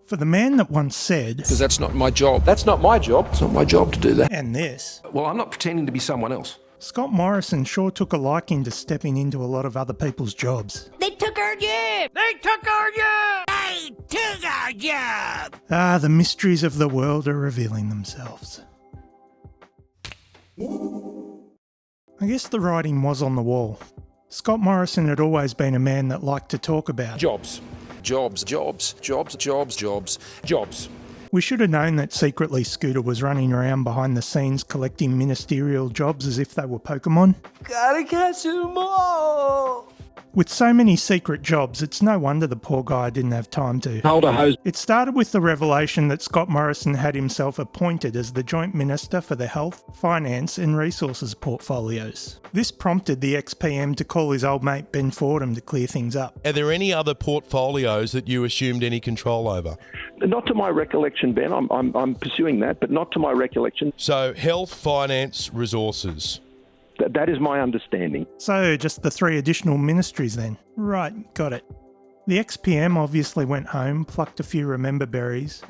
For the man that once said... Because that's not my job. That's not my job. It's not my job to do that. And this... Well, I'm not pretending to be someone else. Scott Morrison sure took a liking to stepping into a lot of other people's jobs. They took our job! They took our job! They took our job! Ah, the mysteries of the world are revealing themselves. I guess the writing was on the wall. Scott Morrison had always been a man that liked to talk about Jobs. Jobs, jobs, jobs, jobs, jobs, jobs. We should have known that secretly Scooter was running around behind the scenes collecting ministerial jobs as if they were Pokemon. Gotta catch them all! With so many secret jobs, it's no wonder the poor guy didn't have time to. Hold a hose. It started with the revelation that Scott Morrison had himself appointed as the Joint Minister for the Health, Finance and Resources portfolios. This prompted the ex-PM to call his old mate Ben Fordham to clear things up. Are there any other portfolios that you assumed any control over? Not to my recollection, Ben. I'm pursuing that, but not to my recollection. So, health, finance, resources. That is my understanding. So, just the 3 additional ministries then? Right, got it. The ex-PM obviously went home, plucked a few remember berries,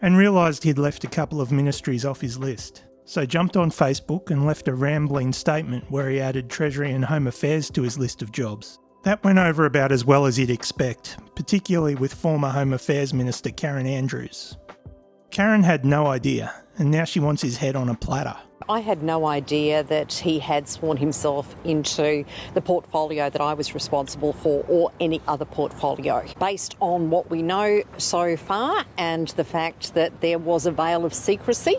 and realised he'd left a couple of ministries off his list. So jumped on Facebook and left a rambling statement where he added Treasury and Home Affairs to his list of jobs. That went over about as well as you'd expect, particularly with former Home Affairs Minister Karen Andrews. Karen had no idea, and now she wants his head on a platter. I had no idea that he had sworn himself into the portfolio that I was responsible for or any other portfolio. Based on what we know so far and the fact that there was a veil of secrecy,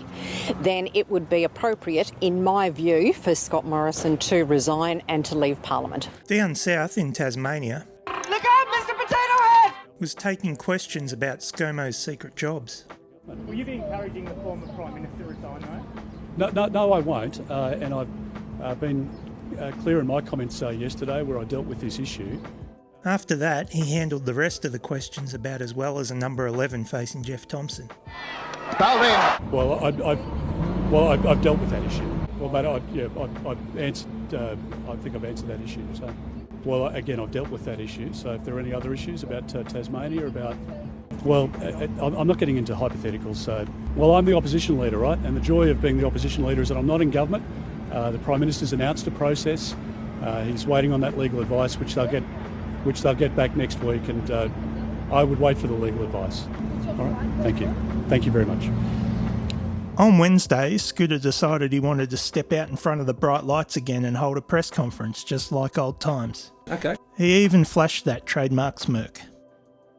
then it would be appropriate, in my view, for Scott Morrison to resign and to leave Parliament. Down south in Tasmania, Look out, Mr. Potato Head! was taking questions about ScoMo's secret jobs. Will you be encouraging the former Prime Minister to resign, though? No, I won't. And I've been clear in my comments yesterday where I dealt with this issue. After that, he handled the rest of the questions about as well as a number 11 facing Jeff Thompson. Well, I've dealt with that issue. Well, mate, I've answered. I think I've answered that issue. So, well, again, I've dealt with that issue. So, if there are any other issues about Tasmania, well, I'm not getting into hypotheticals. So, well, I'm the opposition leader, right? And the joy of being the opposition leader is that I'm not in government. The Prime Minister's announced a process. He's waiting on that legal advice, which they'll get back next week. And I would wait for the legal advice. All right. Thank you. Thank you very much. On Wednesday, Scooter decided he wanted to step out in front of the bright lights again and hold a press conference, just like old times. Okay. He even flashed that trademark smirk.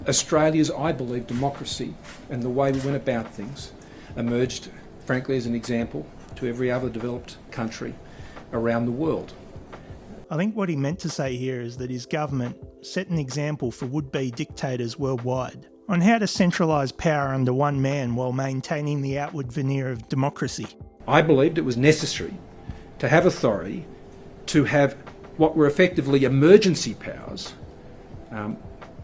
Australia's, I believe, democracy and the way we went about things emerged, frankly, as an example to every other developed country around the world. I think what he meant to say here is that his government set an example for would-be dictators worldwide on how to centralise power under one man while maintaining the outward veneer of democracy. I believed it was necessary to have authority, to have what were effectively emergency powers,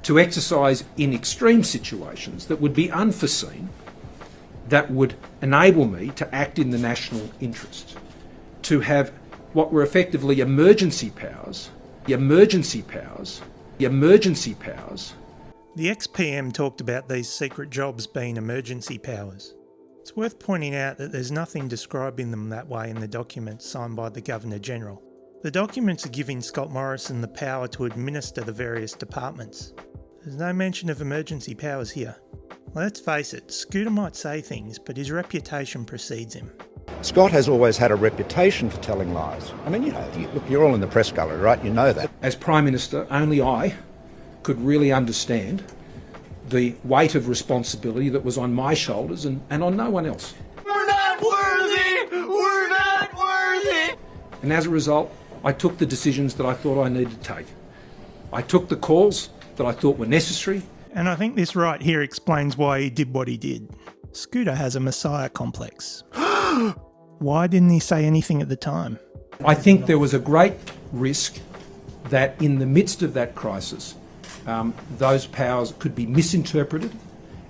to exercise in extreme situations that would be unforeseen, that would enable me to act in the national interest, to have what were effectively emergency powers. The ex-PM talked about these secret jobs being emergency powers. It's worth pointing out that there's nothing describing them that way in the documents signed by the Governor-General. The documents are giving Scott Morrison the power to administer the various departments. There's no mention of emergency powers here. Let's face it, Scooter might say things, but his reputation precedes him. Scott has always had a reputation for telling lies. I mean, look, you're all in the press gallery, right? You know that. As Prime Minister, only I could really understand the weight of responsibility that was on my shoulders and on no one else. We're not worthy! We're not worthy! And as a result, I took the decisions that I thought I needed to take. I took the calls that I thought were necessary. And I think this right here explains why he did what he did. Scooter has a messiah complex. Why didn't he say anything at the time? I think there was a great risk that in the midst of that crisis, those powers could be misinterpreted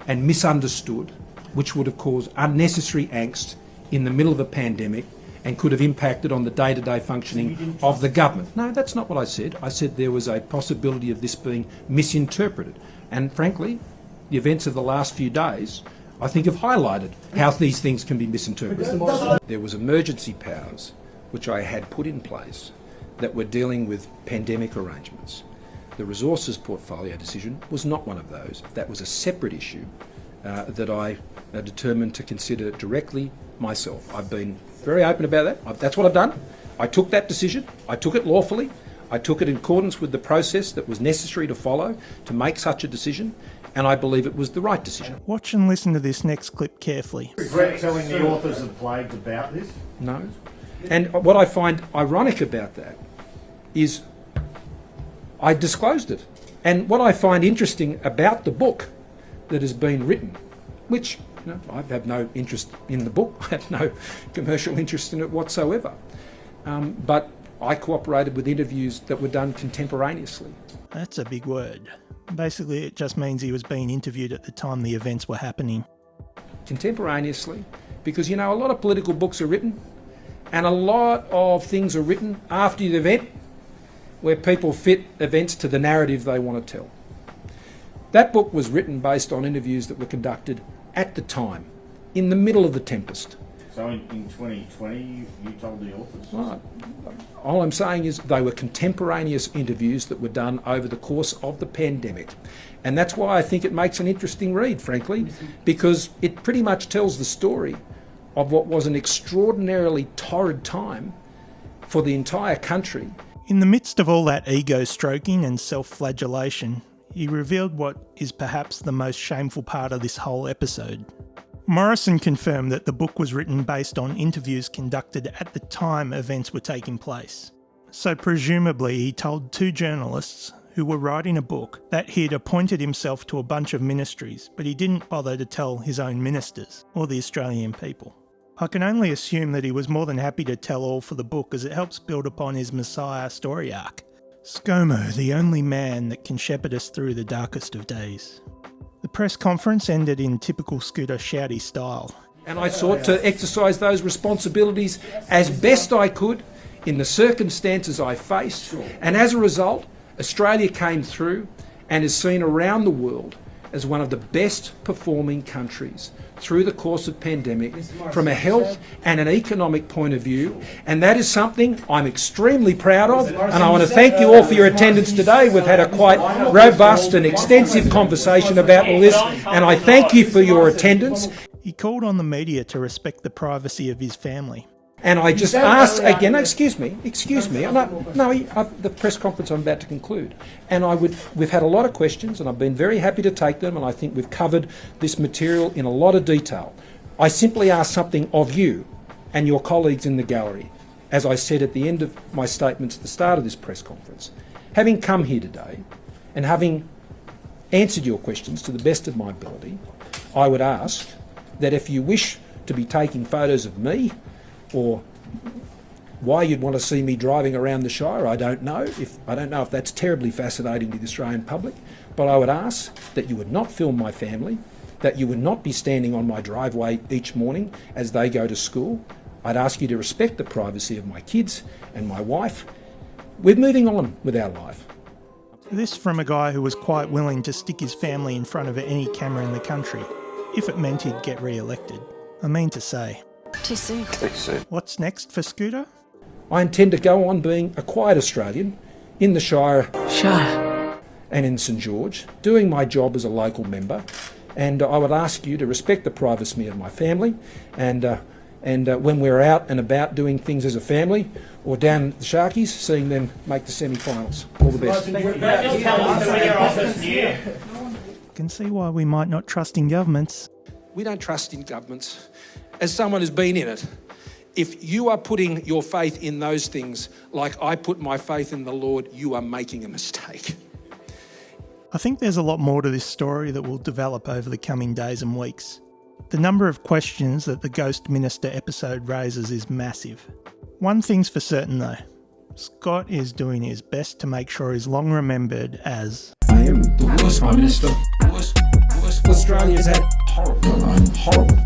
and misunderstood, which would have caused unnecessary angst in the middle of a pandemic and could have impacted on the day-to-day functioning of the government. No, that's not what I said. I said there was a possibility of this being misinterpreted. And frankly, the events of the last few days, I think, have highlighted how these things can be misinterpreted. There was emergency powers which I had put in place that were dealing with pandemic arrangements. The resources portfolio decision was not one of those. That was a separate issue that I determined to consider directly myself. I've been very open about that. That's what I've done. I took that decision. I took it lawfully. I took it in accordance with the process that was necessary to follow to make such a decision, and I believe it was the right decision. Watch and listen to this next clip carefully. Regret telling the authors of Plagued about this? No. And what I find ironic about that is I disclosed it. And what I find interesting about the book that has been written, which I have no interest in the book, I have no commercial interest in it whatsoever, but I cooperated with interviews that were done contemporaneously. That's a big word. Basically, it just means he was being interviewed at the time the events were happening. Contemporaneously, because a lot of political books are written, and a lot of things are written after the event where people fit events to the narrative they want to tell. That book was written based on interviews that were conducted at the time, in the middle of the tempest. So in 2020, you told the authors? Right. All I'm saying is they were contemporaneous interviews that were done over the course of the pandemic. And that's why I think it makes an interesting read, frankly, because it pretty much tells the story of what was an extraordinarily torrid time for the entire country. In the midst of all that ego stroking and self-flagellation, he revealed what is perhaps the most shameful part of this whole episode. Morrison confirmed that the book was written based on interviews conducted at the time events were taking place. So presumably he told two journalists who were writing a book that he'd appointed himself to a bunch of ministries, but he didn't bother to tell his own ministers or the Australian people. I can only assume that he was more than happy to tell all for the book as it helps build upon his Messiah story arc. ScoMo, the only man that can shepherd us through the darkest of days. The press conference ended in typical Scooter shouty style. And I sought to exercise those responsibilities as best I could in the circumstances I faced. And as a result, Australia came through and is seen around the world as one of the best performing countries through the course of pandemic from a health and an economic point of view, and that is something I'm extremely proud of, and I want to thank you all for your attendance today. We've had a quite robust and extensive conversation about all this, and I thank you for your attendance. He called on the media to respect the privacy of his family. And I just asked again, excuse me, the press conference I'm about to conclude. And we've had a lot of questions and I've been very happy to take them, and I think we've covered this material in a lot of detail. I simply asked something of you and your colleagues in the gallery, as I said at the end of my statements at the start of this press conference. Having come here today and having answered your questions to the best of my ability, I would ask that if you wish to be taking photos of me, or why you'd want to see me driving around the Shire, I don't know if that's terribly fascinating to the Australian public, but I would ask that you would not film my family, that you would not be standing on my driveway each morning as they go to school. I'd ask you to respect the privacy of my kids and my wife. We're moving on with our life. This from a guy who was quite willing to stick his family in front of any camera in the country, if it meant he'd get re-elected. I mean to say. Too soon. What's next for Scooter? I intend to go on being a quiet Australian in the Shire and in St George, doing my job as a local member, and I would ask you to respect the privacy of my family, and when we're out and about doing things as a family, or down at the Sharkies, seeing them make the semi-finals. All the best. I can see why we might not trust in governments. We don't trust in governments. As someone who's been in it, if you are putting your faith in those things like I put my faith in the Lord, you are making a mistake. I think there's a lot more to this story that will develop over the coming days and weeks. The number of questions that the Ghost Minister episode raises is massive. One thing's for certain though, Scott is doing his best to make sure he's long remembered as I am the worst Prime Minister. Worst Australia's had. Horrible.